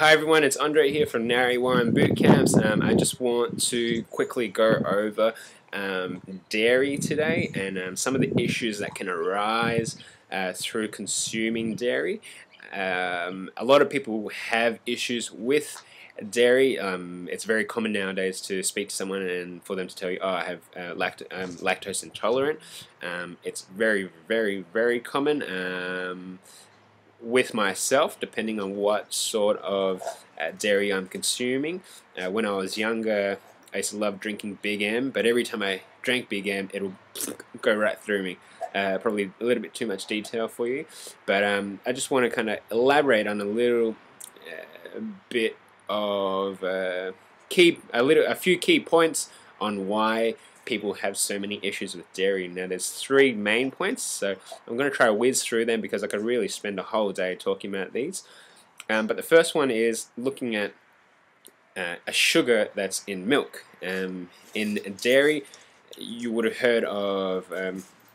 Hi everyone, it's Andre here from Nari Warren Boot Camps. I just want to quickly go over dairy today and some of the issues that can arise through consuming dairy. A lot of people have issues with dairy. It's very common nowadays to speak to someone and for them to tell you, oh, I have I'm lactose intolerant. It's very, very, very common. With myself, depending on what sort of dairy I'm consuming. When I was younger, I used to love drinking Big M, but every time I drank Big M, it'll go right through me. Probably a little bit too much detail for you, but I just want to kind of elaborate on a little bit of a few key points on why people have so many issues with dairy. Now there's three main points, so I'm going to try to whiz through them because I could really spend a whole day talking about these. But the first one is looking at a sugar that's in milk. In dairy, you would have heard of,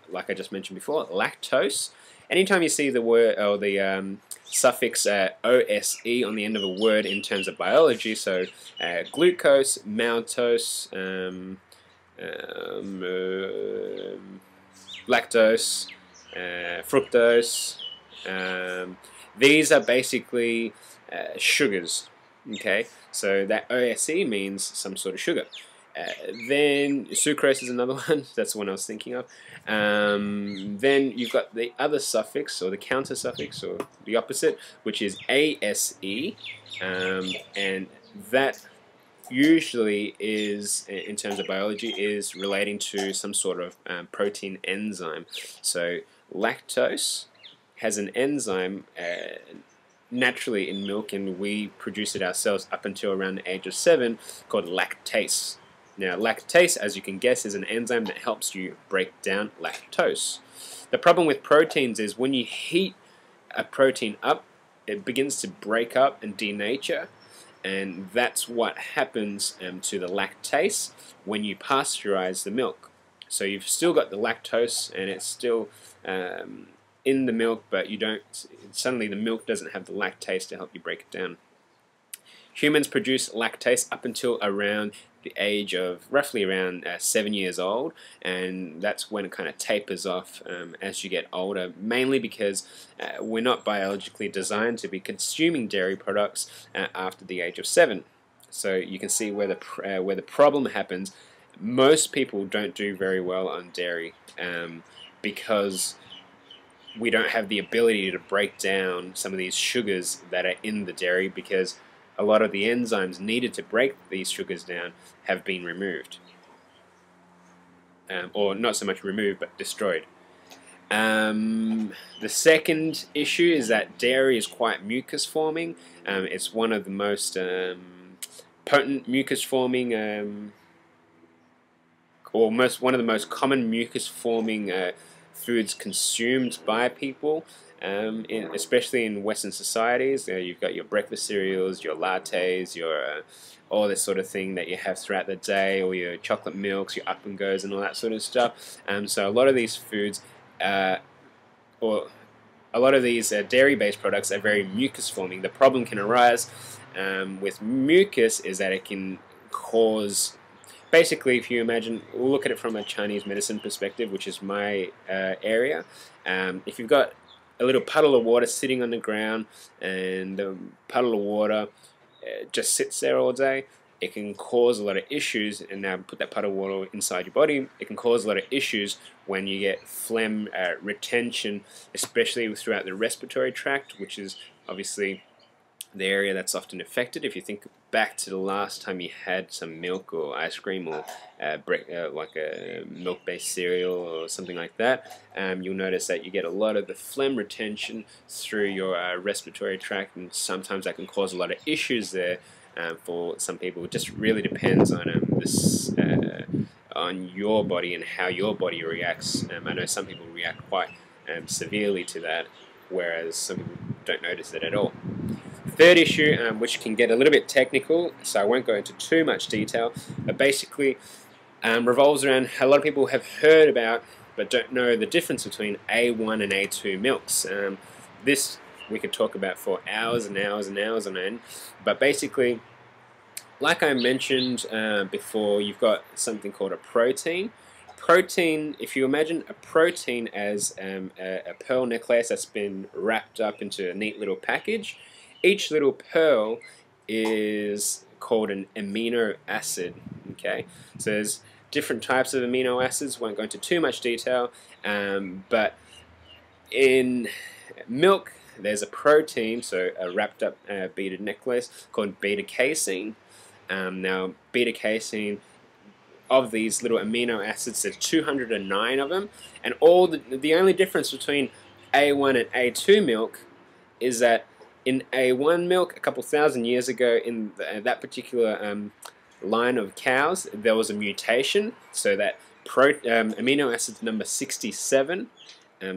like I just mentioned before, lactose. Anytime you see the word or the suffix OSE on the end of a word in terms of biology, so glucose, maltose, lactose, fructose. These are basically sugars. Okay, so that OSE means some sort of sugar. Then sucrose is another one. That's the one I was thinking of. Then you've got the other suffix or the counter suffix or the opposite, which is ASE, and that usually is, in terms of biology, is relating to some sort of protein enzyme. So lactose has an enzyme naturally in milk, and we produce it ourselves up until around the age of 7, called lactase. Now lactase, as you can guess, is an enzyme that helps you break down lactose. The problem with proteins is when you heat a protein up, it begins to break up and denature. And that's what happens to the lactase when you pasteurize the milk. So you've still got the lactose and it's still in the milk, but you don't. Suddenly the milk doesn't have the lactase to help you break it down. Humans produce lactase up until around the age of roughly around 7 years old, and that's when it kind of tapers off as you get older, mainly because we're not biologically designed to be consuming dairy products after the age of 7. So you can see where the problem happens. Most people don't do very well on dairy because we don't have the ability to break down some of these sugars that are in the dairy, because a lot of the enzymes needed to break these sugars down have been removed. Or not so much removed, but destroyed. The second issue is that dairy is quite mucus forming. It's one of the most potent mucus forming, or one of the most common mucus forming foods consumed by people. Especially in Western societies, you've got your breakfast cereals, your lattes, your all this sort of thing that you have throughout the day, or your chocolate milks, your up and goes, and all that sort of stuff. So a lot of these foods, or a lot of these dairy-based products, are very mucus-forming. The problem can arise with mucus is that it can cause. Basically, if you imagine, we'll look at it from a Chinese medicine perspective, which is my area. If you've got a little puddle of water sitting on the ground, and the puddle of water just sits there all day, it can cause a lot of issues. And now put that puddle of water inside your body, it can cause a lot of issues when you get phlegm retention, especially throughout the respiratory tract, which is obviously the area that's often affected. If you think back to the last time you had some milk or ice cream or like a milk-based cereal or something like that, you'll notice that you get a lot of the phlegm retention through your respiratory tract, and sometimes that can cause a lot of issues there for some people. It just really depends on on your body and how your body reacts. I know some people react quite severely to that, whereas some people don't notice it at all. Third issue, which can get a little bit technical, so I won't go into too much detail, but basically revolves around, a lot of people have heard about but don't know the difference between A1 and A2 milks. This we could talk about for hours and hours and hours on end. But basically, like I mentioned before, you've got something called a protein. Protein, if you imagine a protein as a pearl necklace that's been wrapped up into a neat little package, each little pearl is called an amino acid. Okay, so there's different types of amino acids. Won't go into too much detail, but in milk there's a protein, so a wrapped up beaded necklace called beta casein. Now, beta casein, of these little amino acids, there's 209 of them, and all the only difference between A1 and A2 milk is that in A1 milk, a couple thousand years ago, in that particular line of cows, there was a mutation, so that amino acid number 67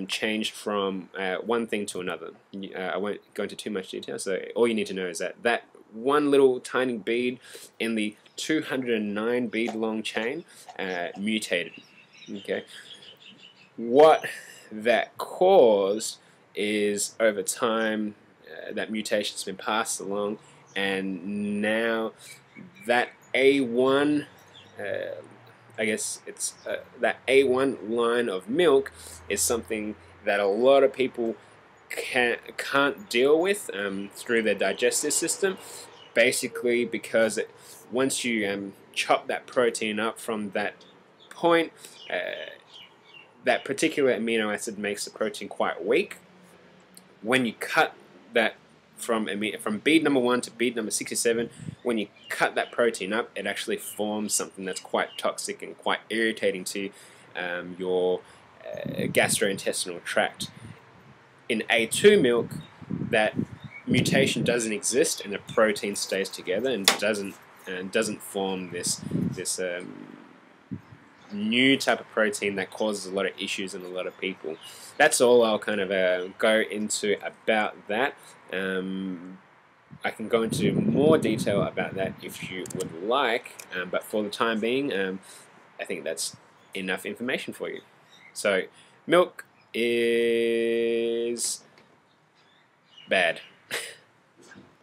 changed from one thing to another. I won't go into too much detail, so all you need to know is that that one little tiny bead in the 209 bead long chain mutated. Okay, what that caused is over time that mutation's been passed along, and now that A1 I guess it's that A1 line of milk is something that a lot of people can't deal with through their digestive system, basically because once you chop that protein up from that point, that particular amino acid makes the protein quite weak. When you cut that from bead number 1 to bead number 67, when you cut that protein up, it actually forms something that's quite toxic and quite irritating to your gastrointestinal tract. In A2 milk, that mutation doesn't exist, and the protein stays together and doesn't form this new type of protein that causes a lot of issues in a lot of people. That's all I'll kind of go into about that. I can go into more detail about that if you would like, but for the time being, I think that's enough information for you. So, milk is bad.